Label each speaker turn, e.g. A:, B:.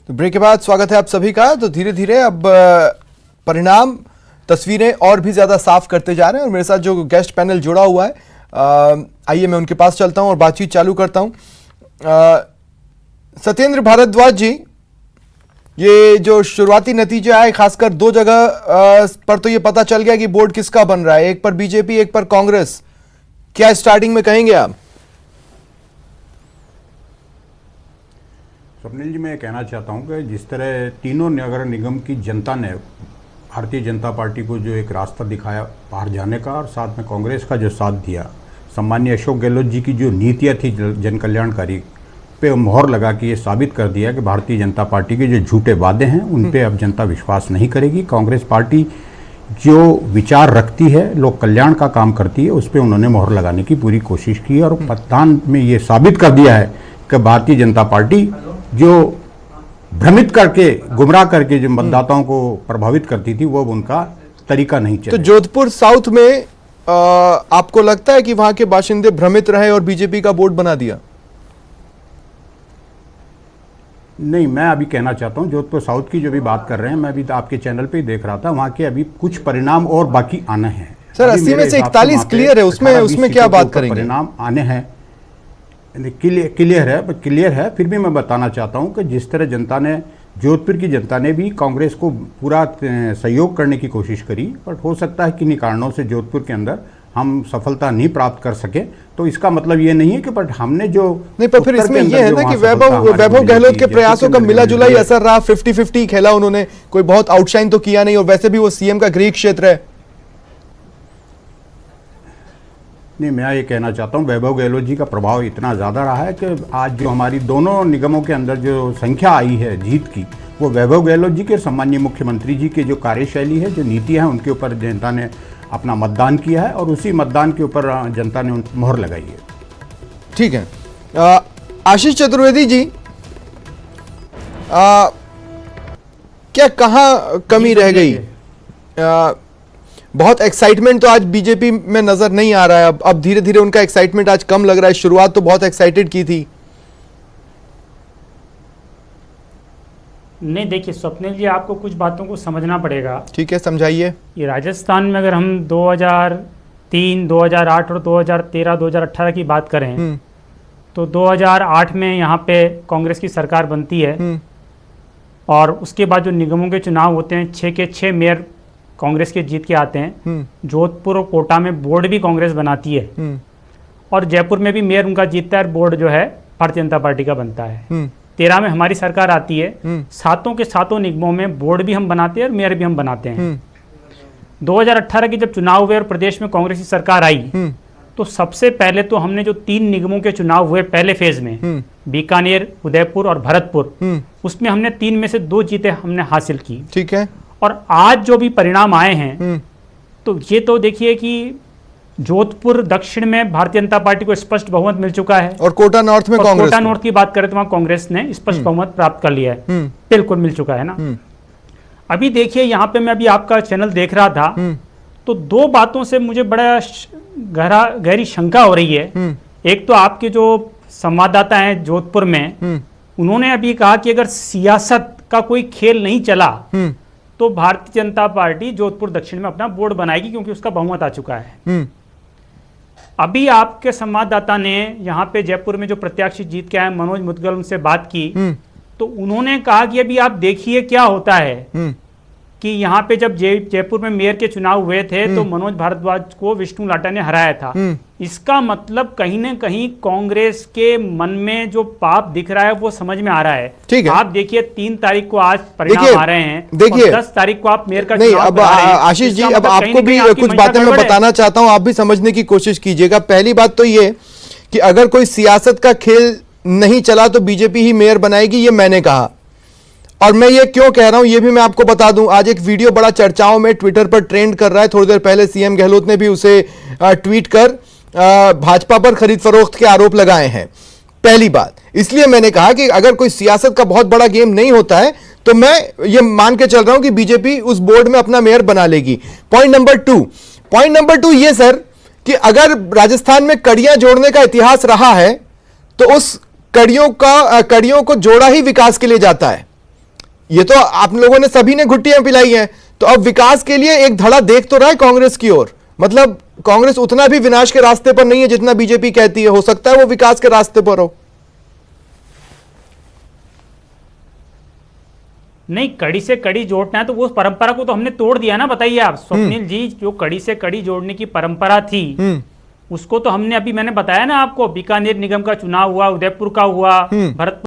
A: तो ब्रेक के बाद स्वागत है आप सभी का। तो धीरे धीरे अब परिणाम तस्वीरें और भी ज्यादा साफ करते जा रहे हैं और मेरे साथ जो गेस्ट पैनल जुड़ा हुआ है, आइए मैं उनके पास चलता हूं और बातचीत चालू करता हूं। सत्येंद्र भारद्वाज जी, ये जो शुरुआती नतीजे आए खासकर दो जगह पर तो ये पता चल गया कि बोर्ड किसका बन रहा है, एक पर बीजेपी एक पर कांग्रेस। क्या स्टार्टिंग में कहेंगे आप?
B: स्वप्निल जी, मैं कहना चाहता हूं कि जिस तरह तीनों नगर निगम की जनता ने भारतीय जनता पार्टी को जो एक रास्ता दिखाया बाहर जाने का और साथ में कांग्रेस का जो साथ दिया, सम्मानीय अशोक गहलोत जी की जो नीतियां थी जन कल्याणकारी पे मोहर लगा के ये साबित कर दिया कि भारतीय जनता पार्टी के जो झूठे वादे हैं उन पे अब जनता विश्वास नहीं करेगी। कांग्रेस पार्टी जो विचार रखती है, लोक कल्याण का काम करती है, उस पर उन्होंने मोहर लगाने की पूरी कोशिश की और मतदान में ये साबित कर दिया है कि भारतीय जनता पार्टी जो भ्रमित करके, गुमराह करके जो मतदाताओं को प्रभावित करती थी, वो उनका तरीका नहीं चला।
A: तो जोधपुर साउथ में आपको लगता है कि वहां के बाशिंदे भ्रमित रहे और बीजेपी का बोर्ड बना दिया?
B: नहीं, मैं अभी कहना चाहता हूं जोधपुर साउथ की जो भी बात कर रहे हैं, मैं अभी आपके चैनल पे ही देख रहा था, वहां के अभी कुछ परिणाम और बाकी आने हैं।
A: सर 80 में से 41 क्लियर है, उसमें क्या बात करेंगे?
B: परिणाम आने हैं, क्लियर है। फिर भी मैं बताना चाहता हूं कि जिस तरह जनता ने, जोधपुर की जनता ने भी कांग्रेस को पूरा सहयोग करने की कोशिश करी, बट हो सकता है किन्हीं कारणों से जोधपुर के अंदर हम सफलता नहीं प्राप्त कर सके। तो इसका मतलब ये नहीं है कि बट हमने जो
A: नहीं, पर फिर इसमें ये है ना कि वैभव गहलोत के प्रयासों का मिला जुला ही असर रहा। 50-50 खेला उन्होंने, कोई बहुत आउटशाइन तो किया नहीं और वैसे भी वो सीएम का गृह क्षेत्र है।
B: नहीं, मैं ये कहना चाहता हूँ वैभव गहलोत जी का प्रभाव इतना ज़्यादा रहा है कि आज जो हमारी दोनों निगमों के अंदर जो संख्या आई है जीत की, वो वैभव गहलोत जी के, सम्मानीय मुख्यमंत्री जी के जो कार्यशैली है, जो नीतियाँ हैं, उनके ऊपर जनता ने अपना मतदान किया है और उसी मतदान के ऊपर जनता ने मोहर लगाई है।
A: ठीक है। आशीष चतुर्वेदी जी, क्या कहाँ कमी रह गई? बहुत एक्साइटमेंट तो आज बीजेपी में नजर नहीं आ रहा है। अब धीरे धीरे उनका एक्साइटमेंट आज कम लग रहा है। शुरुआत तो बहुत एक्साइटेड की थी।
C: नहीं, देखिए स्वप्निल जी, आपको कुछ बातों को समझना पड़ेगा।
A: ठीक है, समझाइए।
C: ये राजस्थान में अगर हम 2003, 2008 और 2013, 2018 की बात करें तो 2008 में यहाँ पे कांग्रेस की सरकार बनती है और उसके बाद जो निगमों के चुनाव होते हैं, 6 के 6 मेयर कांग्रेस के जीत के आते हैं। जोधपुर और कोटा में बोर्ड भी कांग्रेस बनाती है और जयपुर में भी मेयर उनका जीतता है, बोर्ड जो है भारतीय जनता पार्टी का बनता है। 13 में हमारी सरकार आती है, सातों के सातों निगमों में बोर्ड भी हम बनाते हैं और मेयर भी हम बनाते हैं। 2018 के जब चुनाव हुए और प्रदेश में कांग्रेस की सरकार आई तो सबसे पहले तो हमने जो 3 निगमों के चुनाव हुए पहले फेज में, बीकानेर, उदयपुर और भरतपुर, उसमें हमने 3 में से 2 जीतें हमने हासिल की।
A: ठीक है।
C: और आज जो भी परिणाम आए हैं तो ये तो देखिए कि जोधपुर दक्षिण में भारतीय जनता पार्टी को स्पष्ट बहुमत मिल चुका है
A: और कोटा नॉर्थ में कांग्रेस,
C: कोटा नॉर्थ की बात करें तो वहां कांग्रेस ने स्पष्ट बहुमत प्राप्त कर लिया है। बिल्कुल मिल चुका है ना। अभी देखिए यहाँ पे मैं अभी आपका चैनल देख रहा था तो 2 बातों से मुझे बड़ा गहरी शंका हो रही है। एक तो आपके जो संवाददाता हैं जोधपुर में, उन्होंने अभी कहा कि अगर सियासत का कोई खेल नहीं चला तो भारतीय जनता पार्टी जोधपुर दक्षिण में अपना बोर्ड बनाएगी क्योंकि उसका बहुमत आ चुका है। अभी आपके संवाददाता ने यहाँ पे जयपुर में जो प्रत्याशी जीत के आए मनोज मुदगल, उनसे बात की तो उन्होंने कहा कि अभी आप देखिए क्या होता है कि यहाँ पे जब जयपुर में मेयर के चुनाव हुए थे तो मनोज भारद्वाज को विष्णु लाटा ने हराया था। इसका मतलब कहीं ना कहीं कांग्रेस के मन में जो पाप दिख रहा है वो समझ में आ रहा है।
A: ठीक है।
C: आप देखिए 3 तारीख को आज परिणाम आ रहे हैं,
A: देखिए
C: 10 तारीख को आप मेयर का
A: नहीं, अब आशीष जी, अब आपको भी कुछ बातें मैं बताना चाहता हूं, आप भी समझने की कोशिश कीजिएगा। पहली बात तो ये कि अगर कोई सियासत का खेल नहीं चला तो बीजेपी ही मेयर बनाएगी, ये मैंने कहा। और मैं ये क्यों कह रहा हूं ये भी मैं आपको बता दूं। आज एक वीडियो बड़ा चर्चाओं में ट्विटर पर ट्रेंड कर रहा है। थोड़ी देर पहले सीएम गहलोत ने भी उसे ट्वीट कर भाजपा पर खरीद फरोख्त के आरोप लगाए हैं। पहली बात, इसलिए मैंने कहा कि अगर कोई सियासत का बहुत बड़ा गेम नहीं होता है तो मैं ये मान के चल रहा हूं कि बीजेपी उस बोर्ड में अपना मेयर बना लेगी। पॉइंट नंबर 2 ये सर कि अगर राजस्थान में कड़ियां जोड़ने का इतिहास रहा है तो उस कड़ियों को जोड़ा ही विकास के लिए जाता है। ये तो आप लोगों ने सभी ने घुट्टियां पिलाई हैं, तो अब विकास के लिए एक धड़ा देख तो रहा है कांग्रेस की ओर। मतलब कांग्रेस उतना भी विनाश के रास्ते पर नहीं है जितना बीजेपी कहती है, हो सकता है वो विकास के रास्ते पर हो।
C: नहीं, कड़ी से कड़ी जोड़ना है तो वो परंपरा को तो हमने तोड़ दिया ना। बताइए आप स्वप्निल जी, जो कड़ी से कड़ी जोड़ने की परंपरा थी उसको तो हमने, अभी मैंने बताया ना आपको, बीकानेर निगम का चुनाव हुआ, उदयपुर का हुआ, भरतपुर